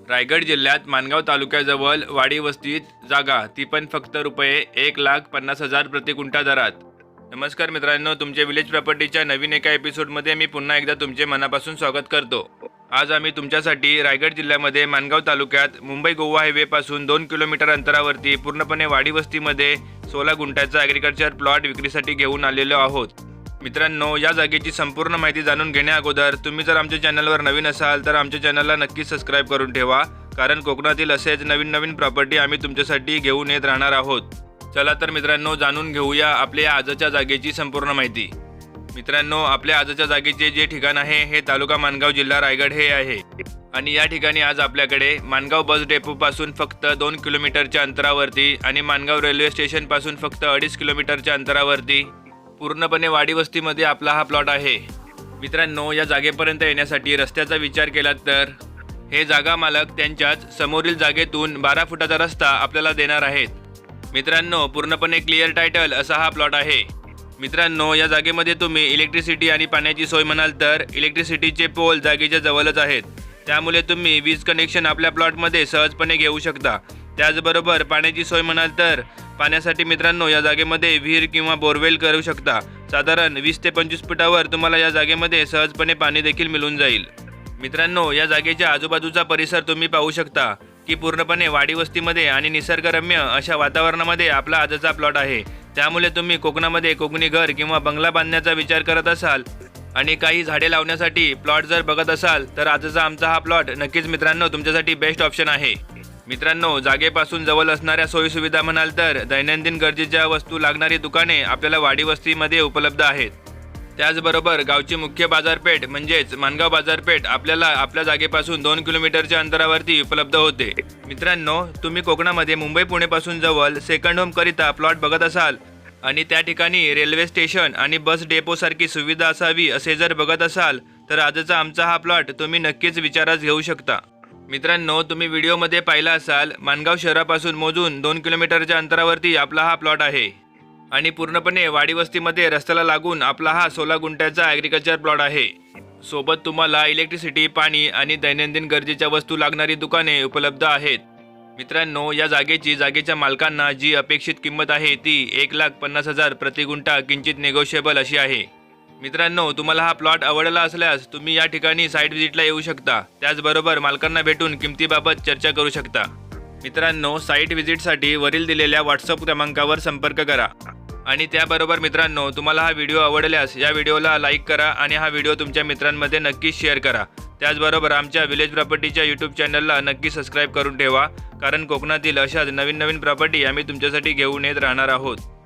रायगड जिल्ह्यात माणगाव तालुक्याजवळ वाडी वस्तीत जागा, ती पण फक्त रुपये 1,50,000 प्रति गुंठा दरात. नमस्कार मित्रांनो, तुमच्या विलेज प्रॉपर्टीच्या नवीन एका एपिसोडमध्ये मी पुन्हा एकदा तुमचे मनापासून स्वागत करतो. आज आम्ही तुमच्यासाठी रायगड जिल्ह्यामध्ये माणगाव तालुक्यात मुंबई गोवा हायवेपासून 2 किलोमीटर अंतरावरती पूर्णपणे वाडी वस्तीमध्ये 16 गुंठ्याचा ॲग्रिकल्चर प्लॉट विक्रीसाठी घेऊन आलेलो आहोत. मित्रांनो, या जागेची संपूर्ण माहिती जाणून घेण्या अगोदर तुम्ही जर आमच्या चॅनलवर नवीन असाल तर आमच्या चॅनलला नक्की सबस्क्राईब करून ठेवा, कारण कोकणातील असेच नवीन प्रॉपर्टी आम्ही तुमच्यासाठी घेऊन येत राहणार आहोत. चला तर मित्रांनो, जाणून घेऊया आपल्या आजच्या जागेची संपूर्ण माहिती. मित्रांनो, आपल्या आजच्या जागेचे जे ठिकाण आहे हे तालुका माणगाव, जिल्हा रायगड हे आहे. आणि या ठिकाणी आज आपल्याकडे माणगाव बस डेपोपासून फक्त 2 किलोमीटरच्या अंतरावरती आणि माणगाव रेल्वे स्टेशनपासून फक्त 2.5 किलोमीटरच्या अंतरावरती पूर्णपणे वाडी वस्तीमध्ये आपला हा प्लॉट आहे. मित्रांनो, या जागेपर्यंत येण्यासाठी रस्त्याचा विचार केला तर हे जागा मालक त्यांच्याच समोरील जागेतून 12 फुटाचा रस्ता आपल्याला देणार आहेत. मित्रांनो, पूर्णपणे क्लिअर टायटल असा हा प्लॉट आहे. मित्रांनो, या जागेमध्ये तुम्ही इलेक्ट्रिसिटी आणि पाण्याची सोय म्हणाल तर इलेक्ट्रिसिटीचे पोल जागेच्या जवळच आहेत, त्यामुळे तुम्ही वीज कनेक्शन आपल्या प्लॉटमध्ये सहजपणे घेऊ शकता. त्याचबरोबर पाण्याची सोय म्हणाल तर पाण्यासाठी मित्रांनो या जागेमध्ये विहीर किंवा बोरवेल करू शकता. साधारण 20 ते 25 फुटावर तुम्हाला या जागेमध्ये सहजपणे पाणी देखील मिळून जाईल. मित्रांनो, या जागेच्या आजूबाजूचा परिसर तुम्ही पाहू शकता की पूर्णपणे वाडी वस्तीमध्ये आणि निसर्गरम्य अशा वातावरणामध्ये आपला आजचा प्लॉट आहे. त्यामुळे तुम्ही कोकणामध्ये कोकणी घर किंवा बंगला बांधण्याचा विचार करत असाल आणि काही झाडे लावण्यासाठी प्लॉट जर बघत असाल तर आजचा आमचा हा प्लॉट नक्कीच मित्रांनो तुमच्यासाठी बेस्ट ऑप्शन आहे. मित्रांनो, जागेपासून जवळ असणाऱ्या सोयीसुविधा म्हणाल तर दैनंदिन गरजेच्या वस्तू लागणारी दुकाने आपल्याला वाडी वस्तीमध्ये उपलब्ध आहेत. त्याचबरोबर गावची मुख्य बाजारपेठ म्हणजेच माणगाव बाजारपेठ आपल्याला आपल्या जागेपासून 2 किलोमीटरच्या अंतरावरती उपलब्ध होते. मित्रांनो, तुम्ही कोकणामध्ये मुंबई पुणेपासून जवळ सेकंड होम करिता प्लॉट बघत असाल आणि त्या ठिकाणी रेल्वे स्टेशन आणि बस डेपोसारखी सुविधा असावी असे जर बघत असाल तर आजचा आमचा हा प्लॉट तुम्ही नक्कीच विचारात घेऊ शकता. मित्रांनो, तुम्ही व्हिडिओमध्ये पाहिला असाल माणगाव शहरापासून मोजून 2 किलोमीटरच्या अंतरावरती आपला हा प्लॉट आहे आणि पूर्णपणे वाडी वस्तीमध्ये रस्त्याला लागून आपला हा 16 गुंठ्याचा ॲग्रिकल्चर प्लॉट आहे. सोबत तुम्हाला इलेक्ट्रिसिटी, पाणी आणि दैनंदिन गरजेच्या वस्तू लागणारी दुकाने उपलब्ध आहेत. मित्रांनो, या जागेच्या मालकांना जी अपेक्षित किंमत आहे ती 1,50,000 प्रति गुंठा किंचित नेगोशिएबल अशी आहे. मित्रांनो, तुम्हाला हा प्लॉट आवडला असल्यास तुम्ही या ठिकाणी साईट व्हिजिटला येऊ शकता. त्याचबरोबर मालकांना भेटून किमतीबाबत चर्चा करू शकता. मित्रांनो, साईट व्हिजिटसाठी वरील दिलेल्या व्हॉट्सअप क्रमांकावर संपर्क करा. आणि त्याबरोबर मित्रांनो, तुम्हाला हा व्हिडिओ आवडल्यास या व्हिडिओला लाईक करा आणि हा व्हिडिओ तुमच्या मित्रांमध्ये नक्कीच शेअर करा. त्याचबरोबर आमच्या विलेज प्रॉपर्टीच्या यूट्यूब चॅनलला नक्की सबस्क्राईब करून ठेवा, कारण कोकणातील अशाच नवीन प्रॉपर्टी आम्ही तुमच्यासाठी घेऊन येत राहणार आहोत.